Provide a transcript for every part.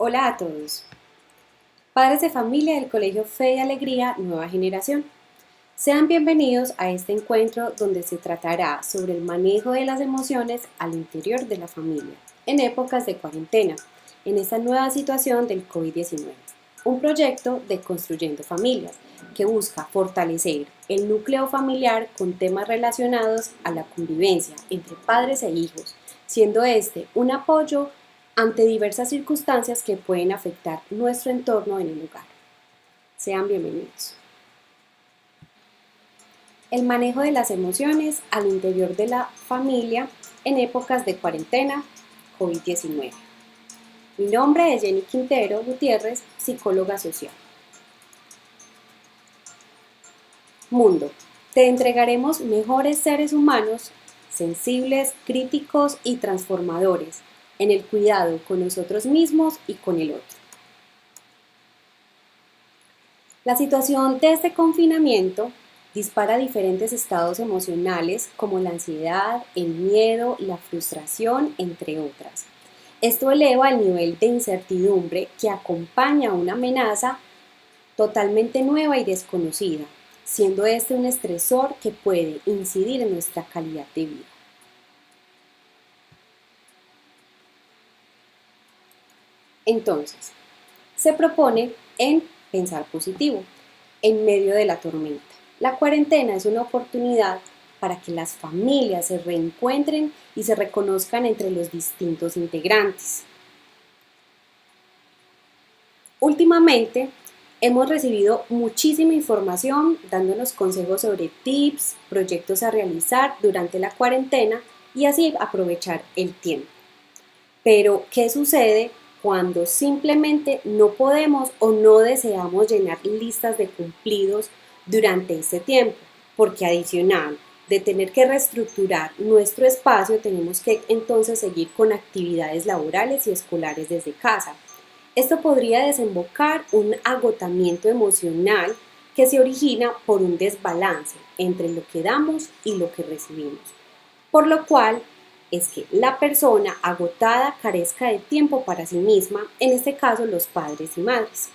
Hola a todos, padres de familia del Colegio Fe y Alegría Nueva Generación. Sean bienvenidos a este encuentro donde se tratará sobre el manejo de las emociones al interior de la familia en épocas de cuarentena, en esta nueva situación del COVID-19. Un proyecto de Construyendo Familias que busca fortalecer el núcleo familiar con temas relacionados a la convivencia entre padres e hijos, siendo este un apoyo ante diversas circunstancias que pueden afectar nuestro entorno en el hogar. Sean bienvenidos. El manejo de las emociones al interior de la familia en épocas de cuarentena COVID-19. Mi nombre es Jenny Quintero Gutiérrez, psicóloga social. Mundo, te entregaremos mejores seres humanos, sensibles, críticos y transformadores, en el cuidado con nosotros mismos y con el otro. La situación de este confinamiento dispara diferentes estados emocionales como la ansiedad, el miedo, la frustración, entre otras. Esto eleva el nivel de incertidumbre que acompaña a una amenaza totalmente nueva y desconocida, siendo este un estresor que puede incidir en nuestra calidad de vida. Entonces, se propone en pensar positivo, en medio de la tormenta. La cuarentena es una oportunidad para que las familias se reencuentren y se reconozcan entre los distintos integrantes. Últimamente hemos recibido muchísima información dándonos consejos sobre tips, proyectos a realizar durante la cuarentena y así aprovechar el tiempo. Pero, ¿qué sucede cuando simplemente no podemos o no deseamos llenar listas de cumplidos durante este tiempo? Porque adicional de tener que reestructurar nuestro espacio, tenemos que entonces seguir con actividades laborales y escolares desde casa. Esto podría desembocar un agotamiento emocional que se origina por un desbalance entre lo que damos y lo que recibimos, por lo cual es que la persona agotada carezca de tiempo para sí misma, en este caso los padres y madres.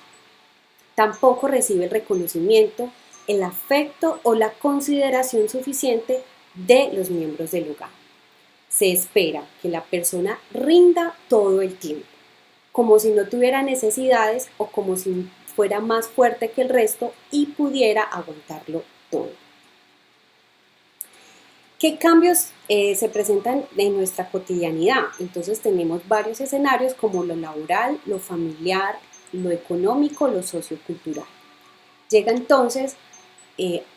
Tampoco recibe el reconocimiento, el afecto o la consideración suficiente de los miembros del hogar. Se espera que la persona rinda todo el tiempo, como si no tuviera necesidades o como si fuera más fuerte que el resto y pudiera aguantarlo todo. ¿Qué cambios se presentan en nuestra cotidianidad? Entonces tenemos varios escenarios como lo laboral, lo familiar, lo económico, lo sociocultural. Llega entonces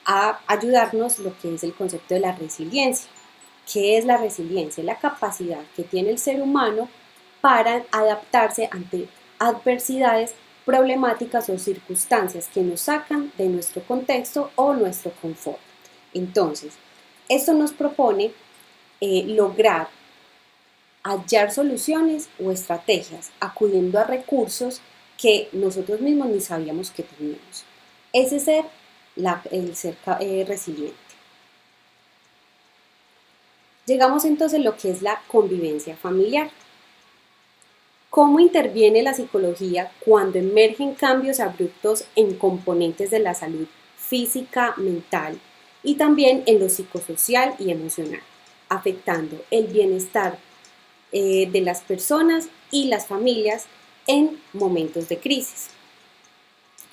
a ayudarnos lo que es el concepto de la resiliencia. ¿Qué es la resiliencia? La capacidad que tiene el ser humano para adaptarse ante adversidades, problemáticas o circunstancias que nos sacan de nuestro contexto o nuestro confort. Entonces, esto nos propone lograr hallar soluciones o estrategias acudiendo a recursos que nosotros mismos ni sabíamos que teníamos. Ese es el ser resiliente. Llegamos entonces a lo que es la convivencia familiar. ¿Cómo interviene la psicología cuando emergen cambios abruptos en componentes de la salud física, mental y también en lo psicosocial y emocional, afectando el bienestar de las personas y las familias en momentos de crisis?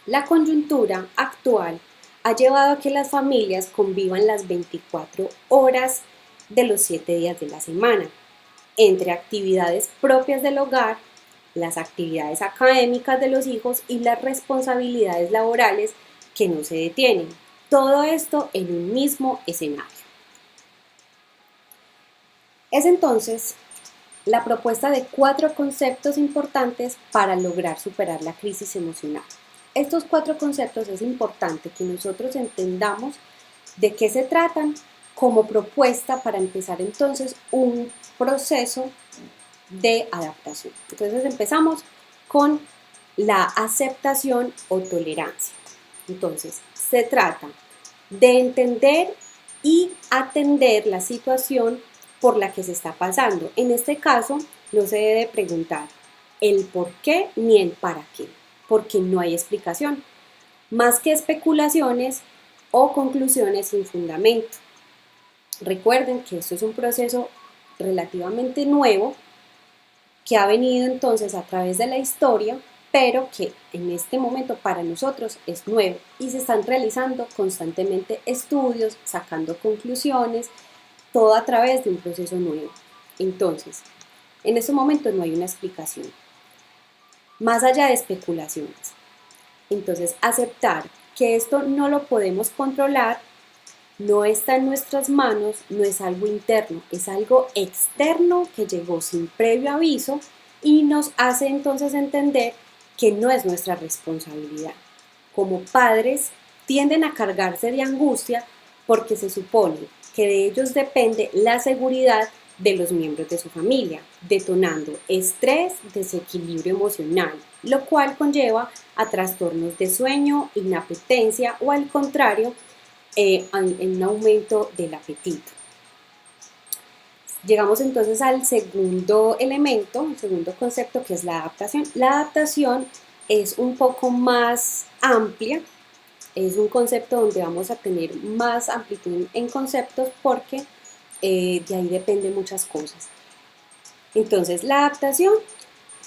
La coyuntura actual ha llevado a que las familias convivan las 24 horas de los 7 días de la semana, entre actividades propias del hogar, las actividades académicas de los hijos y las responsabilidades laborales que no se detienen. Todo esto en un mismo escenario. Es entonces la propuesta de 4 conceptos importantes para lograr superar la crisis emocional. Estos 4 conceptos es importante que nosotros entendamos de qué se tratan como propuesta para empezar entonces un proceso de adaptación. Entonces empezamos con la aceptación o tolerancia. Entonces se trata de entender y atender la situación por la que se está pasando. En este caso, no se debe preguntar el por qué ni el para qué, porque no hay explicación, más que especulaciones o conclusiones sin fundamento. Recuerden que esto es un proceso relativamente nuevo que ha venido entonces a través de la historia, pero que en este momento para nosotros es nuevo y se están realizando constantemente estudios, sacando conclusiones, todo a través de un proceso nuevo. Entonces, en este momento no hay una explicación, más allá de especulaciones. Entonces, aceptar que esto no lo podemos controlar, no está en nuestras manos, no es algo interno, es algo externo que llegó sin previo aviso y nos hace entonces entender que no es nuestra responsabilidad. Como padres tienden a cargarse de angustia porque se supone que de ellos depende la seguridad de los miembros de su familia, detonando estrés, desequilibrio emocional, lo cual conlleva a trastornos de sueño, inapetencia o al contrario, en un aumento del apetito. Llegamos entonces al segundo elemento, el segundo concepto, que es la adaptación. La adaptación es un poco más amplia, es un concepto donde vamos a tener más amplitud en conceptos porque de ahí dependen muchas cosas. Entonces, la adaptación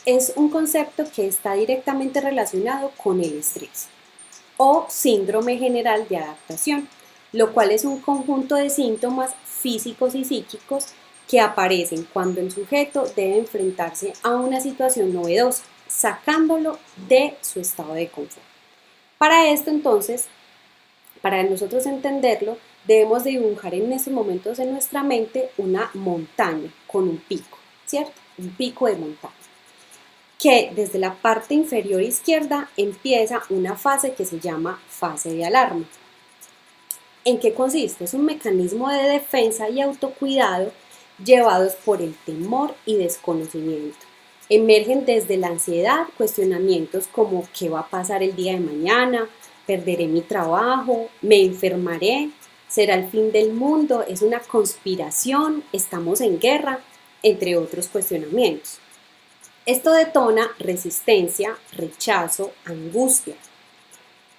es un concepto que está directamente relacionado con el estrés o síndrome general de adaptación, lo cual es un conjunto de síntomas físicos y psíquicos que aparecen cuando el sujeto debe enfrentarse a una situación novedosa, sacándolo de su estado de confort. Para esto entonces, para nosotros entenderlo, debemos dibujar en estos momentos en nuestra mente una montaña con un pico, ¿cierto? Un pico de montaña, que desde la parte inferior izquierda empieza una fase que se llama fase de alarma. ¿En qué consiste? Es un mecanismo de defensa y autocuidado llevados por el temor y desconocimiento. Emergen desde la ansiedad cuestionamientos como ¿qué va a pasar el día de mañana? ¿Perderé mi trabajo? ¿Me enfermaré? ¿Será el fin del mundo? ¿Es una conspiración? ¿Estamos en guerra? Entre otros cuestionamientos. Esto detona resistencia, rechazo, angustia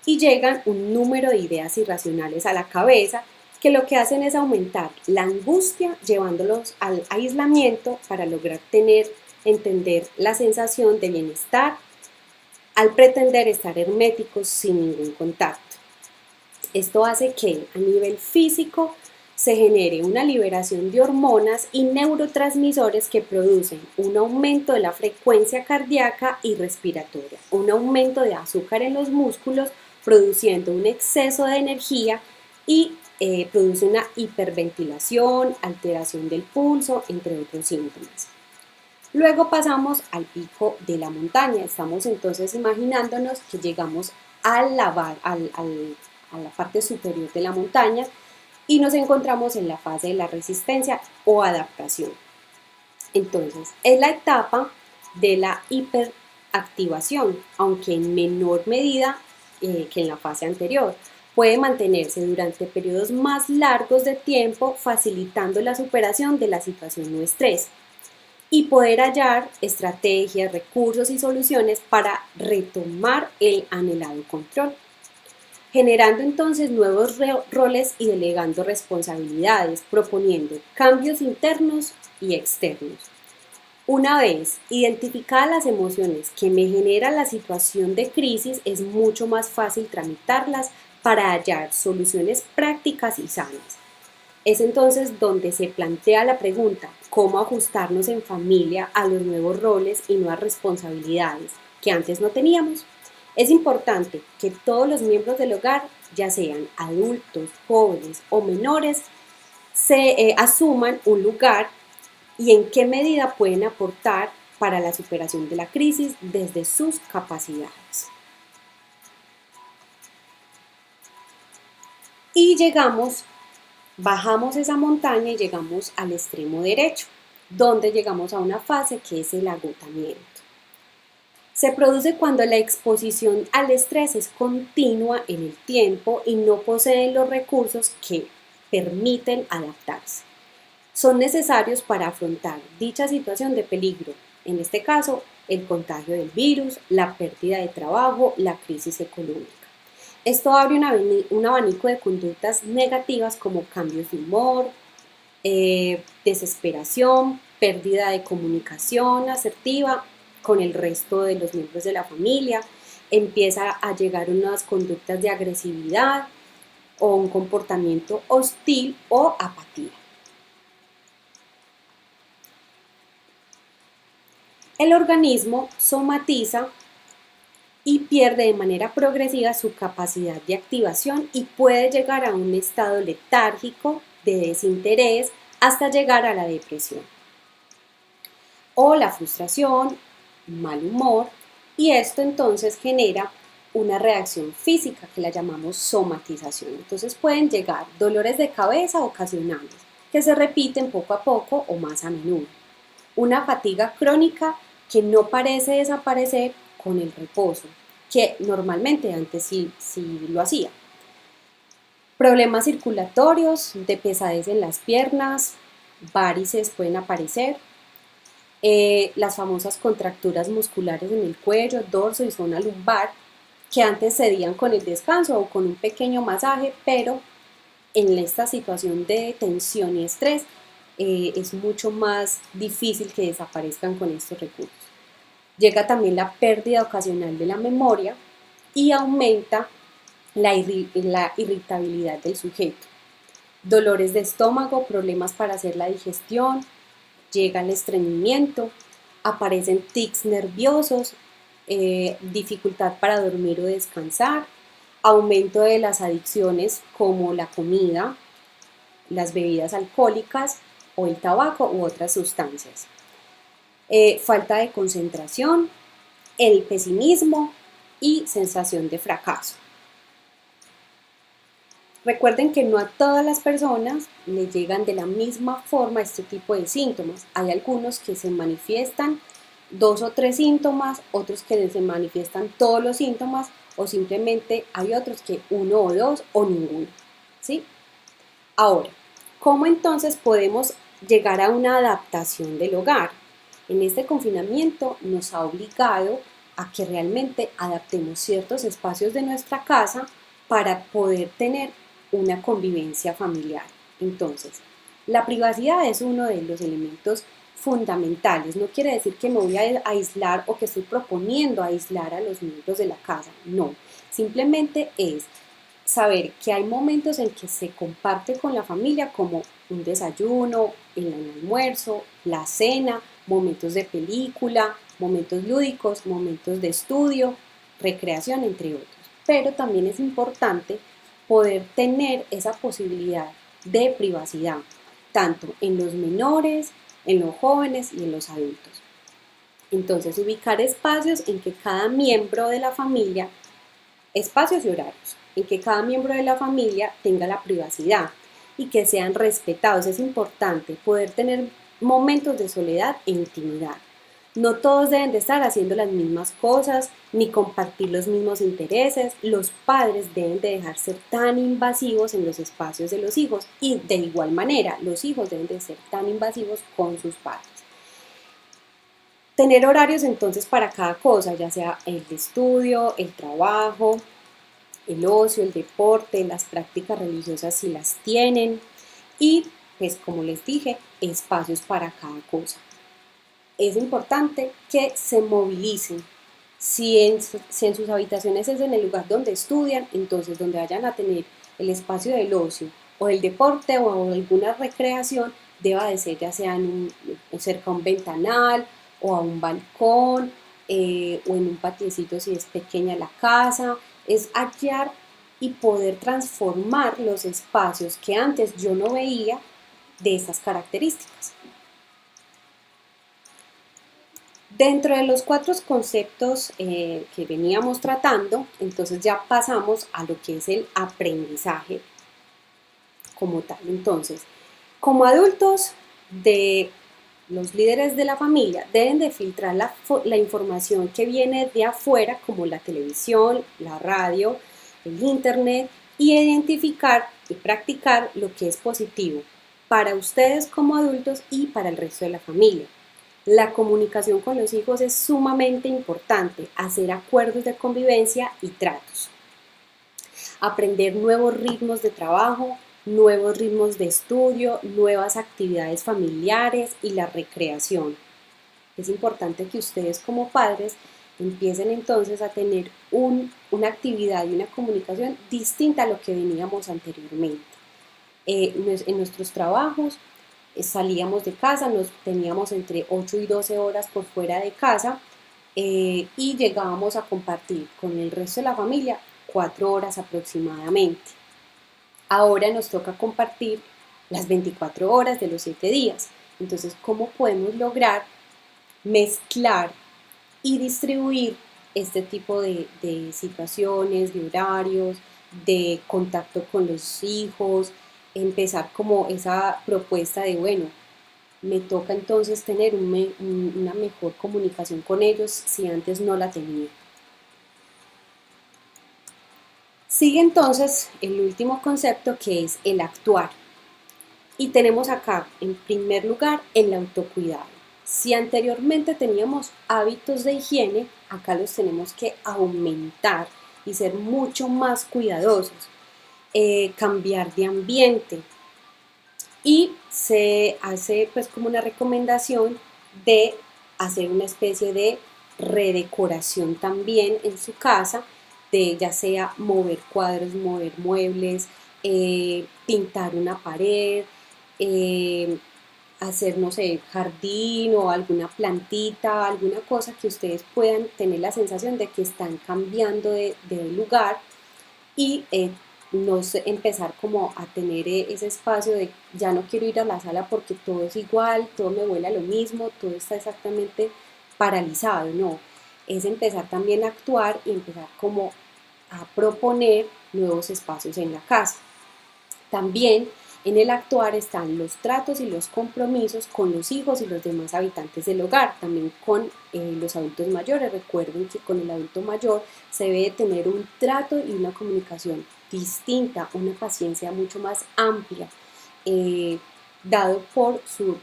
y llegan un número de ideas irracionales a la cabeza que lo que hacen es aumentar la angustia llevándolos al aislamiento para lograr entender la sensación de bienestar al pretender estar herméticos sin ningún contacto. Esto hace que a nivel físico se genere una liberación de hormonas y neurotransmisores que producen un aumento de la frecuencia cardíaca y respiratoria, un aumento de azúcar en los músculos, produciendo un exceso de energía y produce una hiperventilación, alteración del pulso, entre otros síntomas. Luego pasamos al pico de la montaña. Estamos entonces imaginándonos que llegamos a la parte superior de la montaña y nos encontramos en la fase de la resistencia o adaptación. Entonces, es la etapa de la hiperactivación, aunque en menor medida que en la fase anterior. Puede mantenerse durante periodos más largos de tiempo, facilitando la superación de la situación no estrés y poder hallar estrategias, recursos y soluciones para retomar el anhelado control, generando entonces nuevos roles y delegando responsabilidades, proponiendo cambios internos y externos. Una vez identificadas las emociones que me genera la situación de crisis, es mucho más fácil tramitarlas para hallar soluciones prácticas y sanas. Es entonces donde se plantea la pregunta, ¿cómo ajustarnos en familia a los nuevos roles y nuevas responsabilidades que antes no teníamos? Es importante que todos los miembros del hogar, ya sean adultos, jóvenes o menores, se asuman un lugar y en qué medida pueden aportar para la superación de la crisis desde sus capacidades. Y bajamos esa montaña y llegamos al extremo derecho, donde llegamos a una fase que es el agotamiento. Se produce cuando la exposición al estrés es continua en el tiempo y no poseen los recursos que permiten adaptarse. Son necesarios para afrontar dicha situación de peligro, en este caso el contagio del virus, la pérdida de trabajo, la crisis económica. Esto abre un abanico de conductas negativas como cambios de humor, desesperación, pérdida de comunicación asertiva con el resto de los miembros de la familia, empieza a llegar unas conductas de agresividad o un comportamiento hostil o apatía. El organismo somatiza y pierde de manera progresiva su capacidad de activación y puede llegar a un estado letárgico de desinterés hasta llegar a la depresión o la frustración, mal humor, y esto entonces genera una reacción física que la llamamos somatización. Entonces pueden llegar dolores de cabeza ocasionales que se repiten poco a poco o más a menudo, una fatiga crónica que no parece desaparecer con el reposo, que normalmente antes sí lo hacía. Problemas circulatorios, de pesadez en las piernas, varices pueden aparecer, las famosas contracturas musculares en el cuello, dorso y zona lumbar, que antes cedían con el descanso o con un pequeño masaje, pero en esta situación de tensión y estrés es mucho más difícil que desaparezcan con estos recursos. Llega también la pérdida ocasional de la memoria y aumenta la irritabilidad del sujeto. Dolores de estómago, problemas para hacer la digestión, llega el estreñimiento, aparecen tics nerviosos, dificultad para dormir o descansar, aumento de las adicciones como la comida, las bebidas alcohólicas o el tabaco u otras sustancias. Falta de concentración, el pesimismo y sensación de fracaso. Recuerden que no a todas las personas les llegan de la misma forma este tipo de síntomas. Hay algunos que se manifiestan 2 o 3 síntomas, otros que se manifiestan todos los síntomas o simplemente hay otros que 1 o 2 o ninguno, ¿sí? Ahora, ¿cómo entonces podemos llegar a una adaptación del hogar? En este confinamiento nos ha obligado a que realmente adaptemos ciertos espacios de nuestra casa para poder tener una convivencia familiar. Entonces, la privacidad es uno de los elementos fundamentales. No quiere decir que me voy a aislar o que estoy proponiendo aislar a los miembros de la casa. No, simplemente es saber que hay momentos en que se comparte con la familia como un desayuno, el almuerzo, la cena, momentos de película, momentos lúdicos, momentos de estudio, recreación, entre otros. Pero también es importante poder tener esa posibilidad de privacidad, tanto en los menores, en los jóvenes y en los adultos. Entonces, ubicar espacios en que cada miembro de la familia, espacios y horarios, en que cada miembro de la familia tenga la privacidad y que sean respetados. Es importante poder tener momentos de soledad e intimidad. No todos deben de estar haciendo las mismas cosas ni compartir los mismos intereses. Los padres deben de dejar ser tan invasivos en los espacios de los hijos y de igual manera los hijos deben de ser tan invasivos con sus padres. Tener horarios entonces para cada cosa, ya sea el estudio, el trabajo, el ocio, el deporte, las prácticas religiosas si las tienen y pues como les dije, espacios para cada cosa. Es importante que se movilicen. Si en sus habitaciones es en el lugar donde estudian, entonces donde vayan a tener el espacio del ocio o el deporte o alguna recreación, deba de ser ya sea cerca a un ventanal o a un balcón o en un patiecito si es pequeña la casa. Es hallar y poder transformar los espacios que antes yo no veía de esas características. Dentro de los 4 conceptos que veníamos tratando, entonces ya pasamos a lo que es el aprendizaje como tal. Entonces, como adultos de los líderes de la familia deben de filtrar la información que viene de afuera, como la televisión, la radio, el internet, y identificar y practicar lo que es positivo para ustedes como adultos y para el resto de la familia. La comunicación con los hijos es sumamente importante, hacer acuerdos de convivencia y tratos. Aprender nuevos ritmos de trabajo, nuevos ritmos de estudio, nuevas actividades familiares y la recreación. Es importante que ustedes como padres empiecen entonces a tener una actividad y una comunicación distinta a lo que veníamos anteriormente. En nuestros trabajos salíamos de casa, nos teníamos entre 8 y 12 horas por fuera de casa y llegábamos a compartir con el resto de la familia 4 horas aproximadamente. Ahora nos toca compartir las 24 horas de los 7 días. Entonces, ¿cómo podemos lograr mezclar y distribuir este tipo de situaciones, de horarios, de contacto con los hijos, empezar como esa propuesta de, bueno, me toca entonces tener una mejor comunicación con ellos si antes no la tenía? Sigue entonces el último concepto, que es el actuar. Y tenemos acá, en primer lugar, el autocuidado. Si anteriormente teníamos hábitos de higiene, acá los tenemos que aumentar y ser mucho más cuidadosos. Cambiar de ambiente. Y se hace pues como una recomendación de hacer una especie de redecoración también en su casa, de ya sea mover cuadros, mover muebles, pintar una pared, eh, hacer, no sé, jardín o alguna plantita, alguna cosa que ustedes puedan tener la sensación de que están cambiando de lugar y no sé, empezar como a tener ese espacio de ya no quiero ir a la sala porque todo es igual, todo me huele a lo mismo, todo está exactamente paralizado, no, es empezar también a actuar y empezar como a proponer nuevos espacios en la casa. También en el actuar están los tratos y los compromisos con los hijos y los demás habitantes del hogar, también con los adultos mayores. Recuerden que con el adulto mayor se debe tener un trato y una comunicación distinta, una paciencia mucho más amplia, dado por su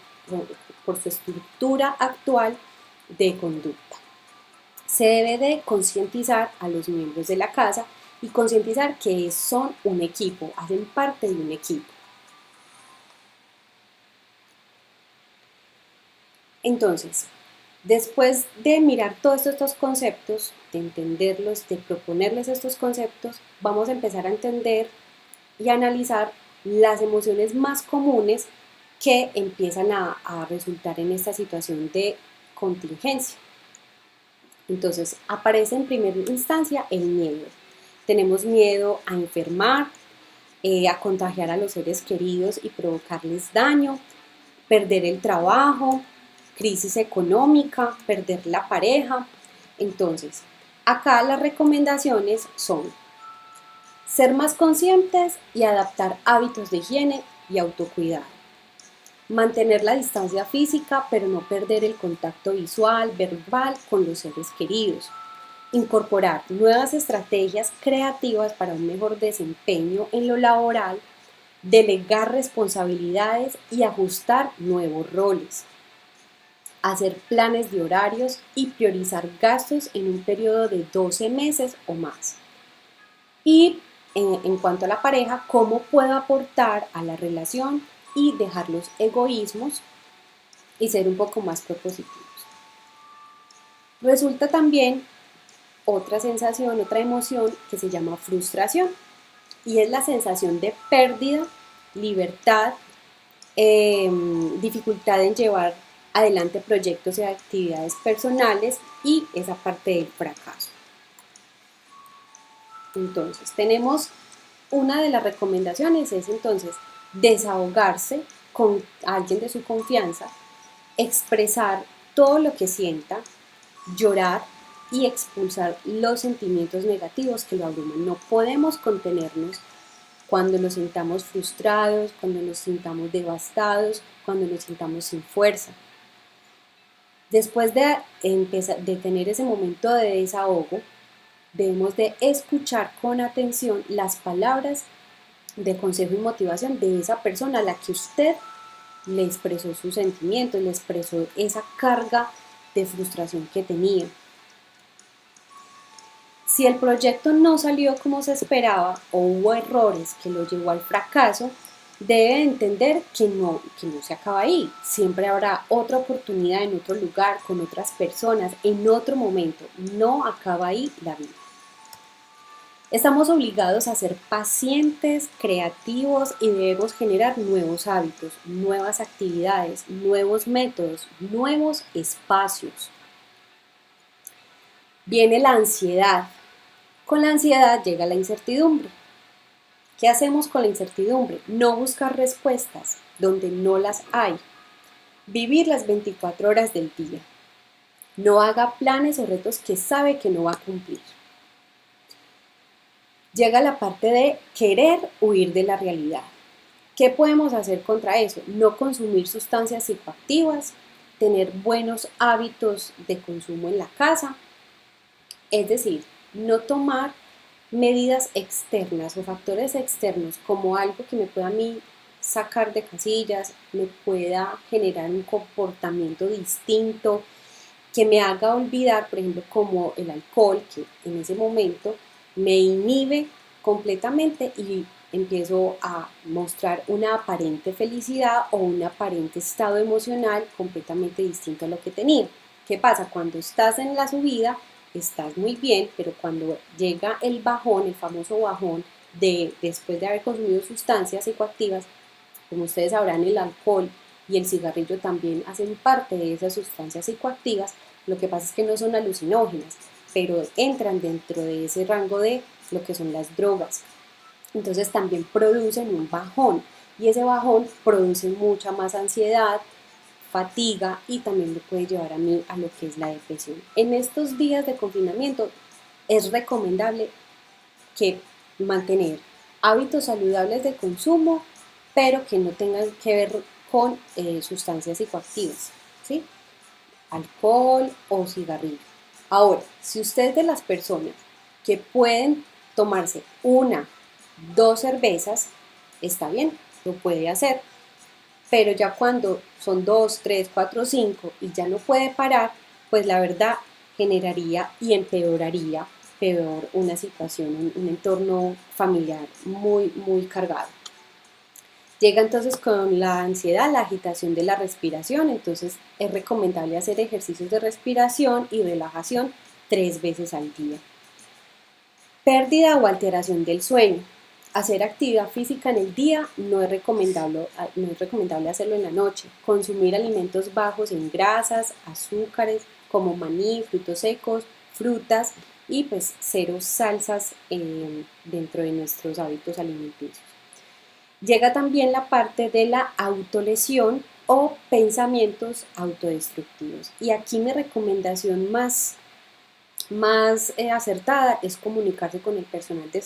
estructura actual de conducta. Se debe de concientizar a los miembros de la casa y concientizar que son un equipo, hacen parte de un equipo. Entonces, después de mirar todos estos conceptos, de entenderlos, de proponerles estos conceptos, vamos a empezar a entender y analizar las emociones más comunes que empiezan a resultar en esta situación de contingencia. Entonces, aparece en primera instancia el miedo. Tenemos miedo a enfermar, a contagiar a los seres queridos y provocarles daño, perder el trabajo, crisis económica, perder la pareja. Entonces, acá las recomendaciones son ser más conscientes y adaptar hábitos de higiene y autocuidado. Mantener la distancia física, pero no perder el contacto visual, verbal con los seres queridos. Incorporar nuevas estrategias creativas para un mejor desempeño en lo laboral, delegar responsabilidades y ajustar nuevos roles. Hacer planes de horarios y priorizar gastos en un periodo de 12 meses o más. Y en cuanto a la pareja, cómo puedo aportar a la relación y dejar los egoísmos y ser un poco más propositivos. Resulta también otra sensación, otra emoción que se llama frustración, y es la sensación de pérdida, libertad, dificultad en llevar adelante proyectos y actividades personales y esa parte del fracaso. Entonces, tenemos una de las recomendaciones es entonces desahogarse con alguien de su confianza, expresar todo lo que sienta, llorar y expulsar los sentimientos negativos que lo abruman. No podemos contenernos cuando nos sintamos frustrados, cuando nos sintamos devastados, cuando nos sintamos sin fuerza. Después de tener ese momento de desahogo, debemos de escuchar con atención las palabras de consejo y motivación de esa persona a la que usted le expresó sus sentimientos, le expresó esa carga de frustración que tenía. Si el proyecto no salió como se esperaba o hubo errores que lo llevó al fracaso, debe entender que no se acaba ahí. Siempre habrá otra oportunidad en otro lugar, con otras personas, en otro momento. No acaba ahí la vida. Estamos obligados a ser pacientes, creativos y debemos generar nuevos hábitos, nuevas actividades, nuevos métodos, nuevos espacios. Viene la ansiedad. Con la ansiedad llega la incertidumbre. ¿Qué hacemos con la incertidumbre? No buscar respuestas donde no las hay. Vivir las 24 horas del día. No haga planes o retos que sabe que no va a cumplir. Llega la parte de querer huir de la realidad. ¿Qué podemos hacer contra eso? No consumir sustancias psicoactivas, tener buenos hábitos de consumo en la casa, es decir, no tomar medidas externas o factores externos como algo que me pueda a mí sacar de casillas, me pueda generar un comportamiento distinto, que me haga olvidar, por ejemplo, como el alcohol, que en ese momento me inhibe completamente y empiezo a mostrar una aparente felicidad o un aparente estado emocional completamente distinto a lo que tenía. ¿Qué pasa? Cuando estás en la subida, estás muy bien, pero cuando llega el bajón, el famoso bajón, después de haber consumido sustancias psicoactivas, como ustedes sabrán, el alcohol y el cigarrillo también hacen parte de esas sustancias psicoactivas. Lo que pasa es que no son alucinógenas, pero entran dentro de ese rango de lo que son las drogas. Entonces también producen un bajón y ese bajón produce mucha más ansiedad, fatiga y también me puede llevar a mí a lo que es la depresión. En estos días de confinamiento es recomendable que mantener hábitos saludables de consumo, pero que no tengan que ver con sustancias psicoactivas, ¿sí? Alcohol o cigarrillo. Ahora, si usted es de las personas que pueden tomarse una, dos cervezas, está bien, lo puede hacer, pero ya cuando son 2, 3, 4, 5 y ya no puede parar, pues la verdad generaría y empeoraría peor una situación, un entorno familiar muy cargado. Llega entonces con la ansiedad, la agitación de la respiración, entonces es recomendable hacer ejercicios de respiración y relajación 3 veces al día. Pérdida o alteración del sueño. Hacer actividad física en el día no es recomendable hacerlo en la noche. Consumir alimentos bajos en grasas, azúcares como maní, frutos secos, frutas y pues cero salsas dentro de nuestros hábitos alimenticios. Llega también la parte de la autolesión o pensamientos autodestructivos. Y aquí mi recomendación más acertada es comunicarse con el personal de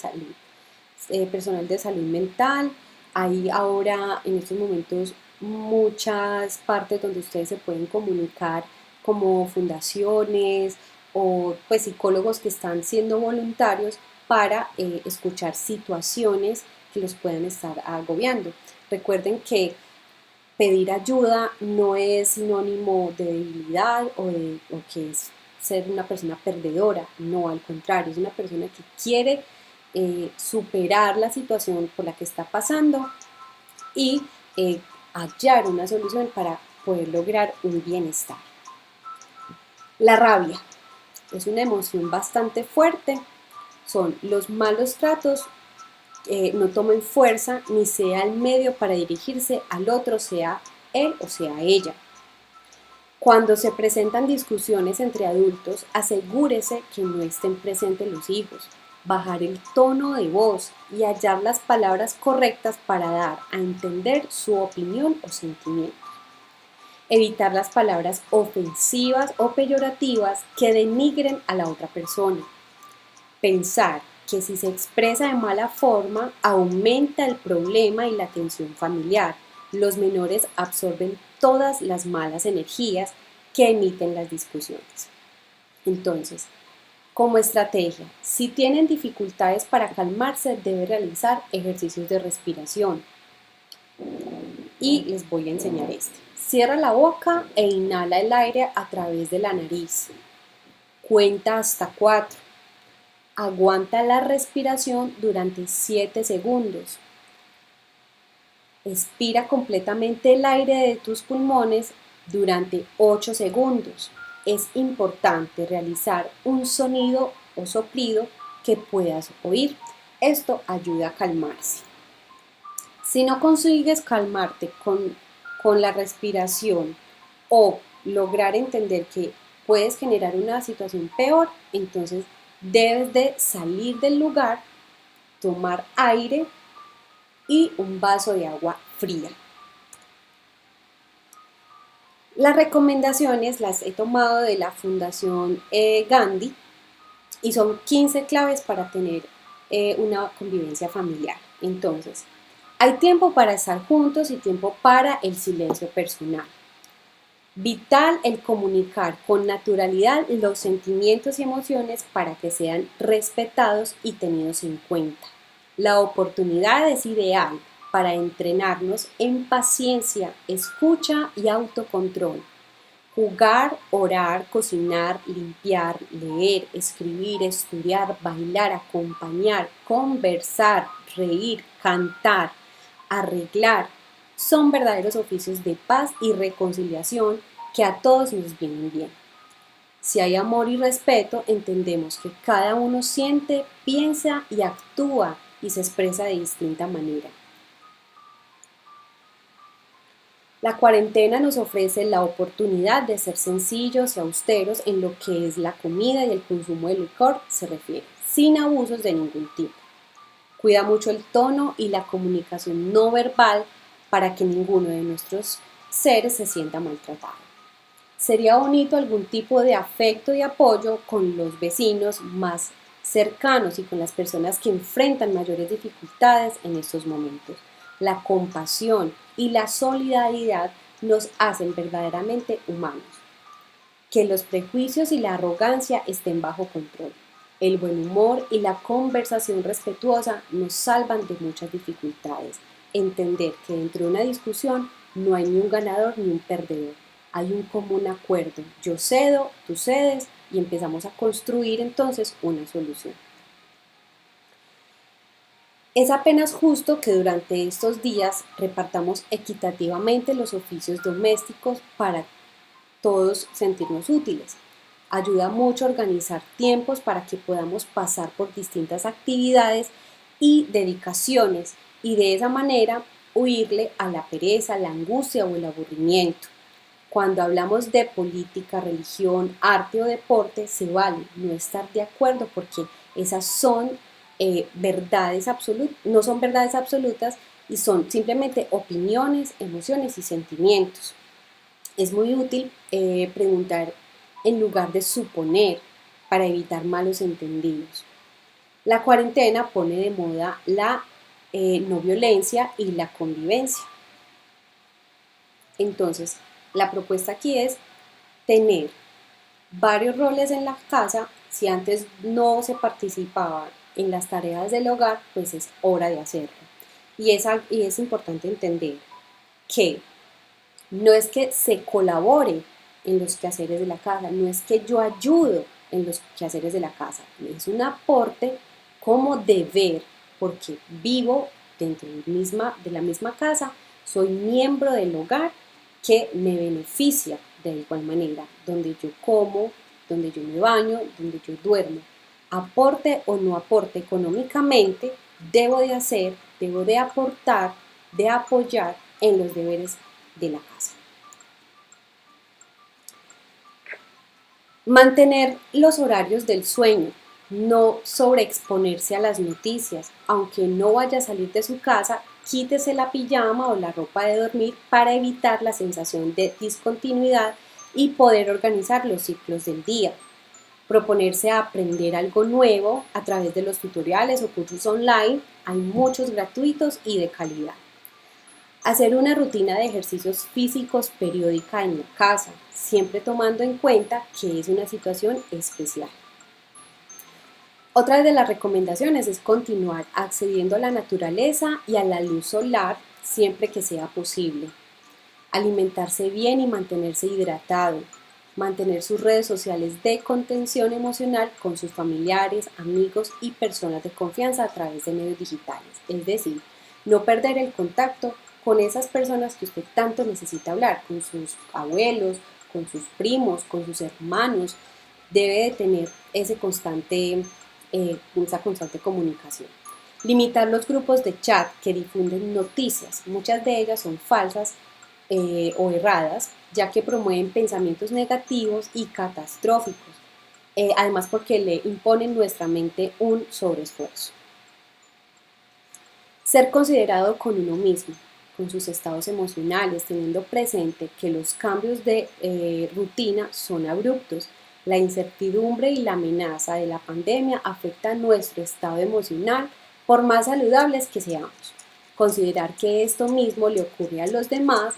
salud mental. Hay ahora en estos momentos muchas partes donde ustedes se pueden comunicar como fundaciones o pues psicólogos que están siendo voluntarios para escuchar situaciones que los pueden estar agobiando. Recuerden que pedir ayuda no es sinónimo de debilidad o que es ser una persona perdedora, no, al contrario, es una persona que quiere superar la situación por la que está pasando y hallar una solución para poder lograr un bienestar. La rabia es una emoción bastante fuerte, son los malos tratos, no tomen fuerza ni sea el medio para dirigirse al otro, sea él o sea ella. Cuando se presentan discusiones entre adultos, asegúrese que no estén presentes los hijos. Bajar el tono de voz y hallar las palabras correctas para dar a entender su opinión o sentimiento. Evitar las palabras ofensivas o peyorativas que denigren a la otra persona. Pensar que si se expresa de mala forma aumenta el problema y la tensión familiar. Los menores absorben todas las malas energías que emiten las discusiones. Entonces, como estrategia, si tienen dificultades para calmarse, debe realizar ejercicios de respiración. y les voy a enseñar este. Cierra la boca e inhala el aire a través de la nariz. Cuenta hasta 4. Aguanta la respiración durante 7 segundos. Expira completamente el aire de tus pulmones durante 8 segundos. Es importante realizar un sonido o soplido que puedas oír. Esto ayuda a calmarse. Si no consigues calmarte con la respiración o lograr entender que puedes generar una situación peor, entonces debes de salir del lugar, tomar aire y un vaso de agua fría. Las recomendaciones las he tomado de la Fundación Gandhi y son 15 claves para tener una convivencia familiar. Entonces, hay tiempo para estar juntos y tiempo para el silencio personal. Vital el comunicar con naturalidad los sentimientos y emociones para que sean respetados y tenidos en cuenta. La oportunidad es ideal para entrenarnos en paciencia, escucha y autocontrol. Jugar, orar, cocinar, limpiar, leer, escribir, estudiar, bailar, acompañar, conversar, reír, cantar, arreglar, son verdaderos oficios de paz y reconciliación que a todos nos vienen bien. Si hay amor y respeto, entendemos que cada uno siente, piensa y actúa y se expresa de distinta manera. La cuarentena nos ofrece la oportunidad de ser sencillos y austeros en lo que es la comida y el consumo de licor se refiere, sin abusos de ningún tipo. Cuida mucho el tono y la comunicación no verbal para que ninguno de nuestros seres se sienta maltratado. Sería bonito algún tipo de afecto y apoyo con los vecinos más cercanos y con las personas que enfrentan mayores dificultades en estos momentos. La compasión y la solidaridad nos hacen verdaderamente humanos. Que los prejuicios y la arrogancia estén bajo control. El buen humor y la conversación respetuosa nos salvan de muchas dificultades. Entender que dentro de una discusión no hay ni un ganador ni un perdedor. Hay un común acuerdo. Yo cedo, tú cedes y empezamos a construir entonces una solución. Es apenas justo que durante estos días repartamos equitativamente los oficios domésticos para todos sentirnos útiles. Ayuda mucho a organizar tiempos para que podamos pasar por distintas actividades y dedicaciones y de esa manera huirle a la pereza, la angustia o el aburrimiento. Cuando hablamos de política, religión, arte o deporte, se vale no estar de acuerdo porque esas son verdades absolutas, no son verdades absolutas y son simplemente opiniones, emociones y sentimientos. Es muy útil preguntar en lugar de suponer para evitar malos entendidos. La cuarentena pone de moda la no violencia y la convivencia. Entonces, la propuesta aquí es tener varios roles en la casa. Si antes no se participaba en las tareas del hogar, pues es hora de hacerlo. Y es importante entender que no es que se colabore en los quehaceres de la casa, no es que yo ayudo en los quehaceres de la casa, es un aporte como deber, porque vivo dentro de la misma casa, soy miembro del hogar que me beneficia de igual manera, donde yo como, donde yo me baño, donde yo duermo. Aporte o no aporte económicamente, debo de hacer, debo de aportar, de apoyar en los deberes de la casa. Mantener los horarios del sueño, no sobreexponerse a las noticias. Aunque no vaya a salir de su casa, quítese la pijama o la ropa de dormir para evitar la sensación de discontinuidad y poder organizar los ciclos del día. Proponerse a aprender algo nuevo a través de los tutoriales o cursos online, hay muchos gratuitos y de calidad. Hacer una rutina de ejercicios físicos periódica en la casa, siempre tomando en cuenta que es una situación especial. Otra de las recomendaciones es continuar accediendo a la naturaleza y a la luz solar siempre que sea posible. Alimentarse bien y mantenerse hidratado. Mantener sus redes sociales de contención emocional con sus familiares, amigos y personas de confianza a través de medios digitales. Es decir, no perder el contacto con esas personas que usted tanto necesita hablar, con sus abuelos, con sus primos, con sus hermanos. Debe de tener esa constante comunicación. Limitar los grupos de chat que difunden noticias. Muchas de ellas son falsas o erradas, ya que promueven pensamientos negativos y catastróficos, además porque le imponen nuestra mente un sobreesfuerzo. Ser considerado con uno mismo, con sus estados emocionales, teniendo presente que los cambios de rutina son abruptos. La incertidumbre y la amenaza de la pandemia afectan nuestro estado emocional, por más saludables que seamos. Considerar que esto mismo le ocurre a los demás,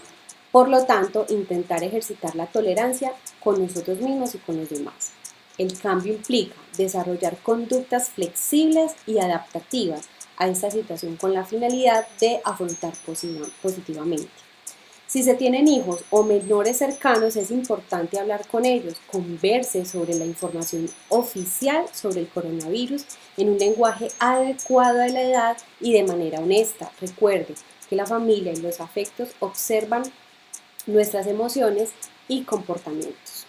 por lo tanto, intentar ejercitar la tolerancia con nosotros mismos y con los demás. El cambio implica desarrollar conductas flexibles y adaptativas a esta situación con la finalidad de afrontar positivamente. Si se tienen hijos o menores cercanos, es importante hablar con ellos, converse sobre la información oficial sobre el coronavirus en un lenguaje adecuado a la edad y de manera honesta. Recuerde que la familia y los afectos observan nuestras emociones y comportamientos.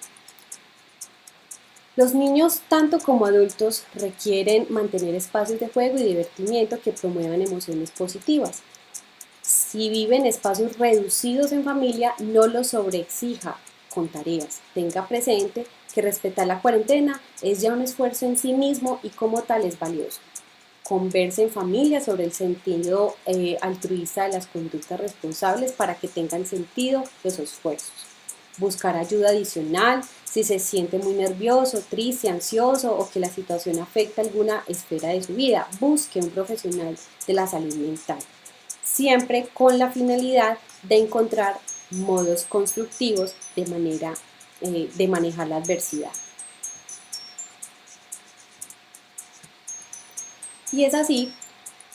Los niños, tanto como adultos, requieren mantener espacios de juego y divertimiento que promuevan emociones positivas. Si viven espacios reducidos en familia, no los sobreexija con tareas. Tenga presente que respetar la cuarentena es ya un esfuerzo en sí mismo y como tal es valioso. Converse en familia sobre el sentido altruista de las conductas responsables para que tengan sentido los esfuerzos. Buscar ayuda adicional si se siente muy nervioso, triste, ansioso o que la situación afecta alguna esfera de su vida. Busque un profesional de la salud mental, siempre con la finalidad de encontrar modos constructivos de manejar la adversidad. Y es así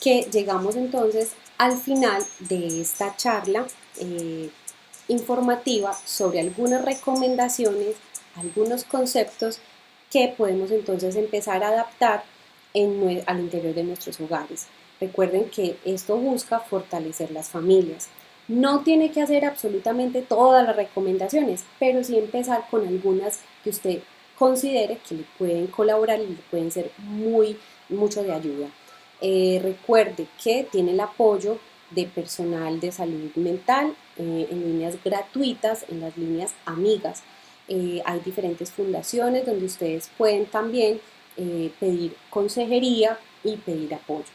que llegamos entonces al final de esta charla informativa sobre algunas recomendaciones, algunos conceptos que podemos entonces empezar a adaptar al interior de nuestros hogares. Recuerden que esto busca fortalecer las familias. No tiene que hacer absolutamente todas las recomendaciones, pero sí empezar con algunas que usted considere que le pueden colaborar y le pueden ser mucho de ayuda. Recuerde que tiene el apoyo de personal de salud mental en líneas gratuitas, en las líneas amigas. Hay diferentes fundaciones donde ustedes pueden también pedir consejería y pedir apoyo.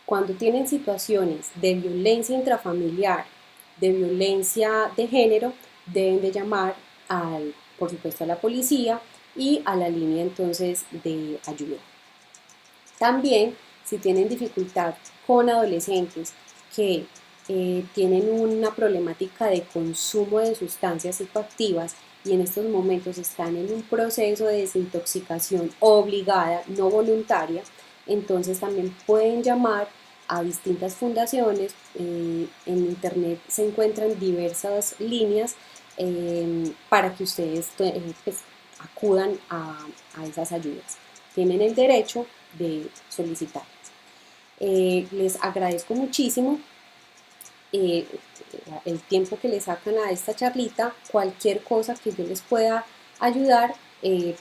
Cuando tienen situaciones de violencia intrafamiliar, de violencia de género, deben de llamar por supuesto a la policía y a la línea entonces de ayuda. También, si tienen dificultad con adolescentes que tienen una problemática de consumo de sustancias psicoactivas y en estos momentos están en un proceso de desintoxicación obligada, no voluntaria, entonces también pueden llamar a distintas fundaciones. En internet se encuentran diversas líneas para que ustedes pues, acudan a esas ayudas. Tienen el derecho de solicitarlas. Les agradezco muchísimo el tiempo que le sacan a esta charlita. Cualquier cosa que yo les pueda ayudar,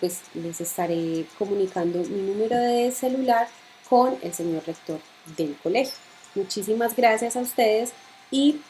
pues les estaré comunicando mi número de celular con el señor rector del colegio. Muchísimas gracias a ustedes y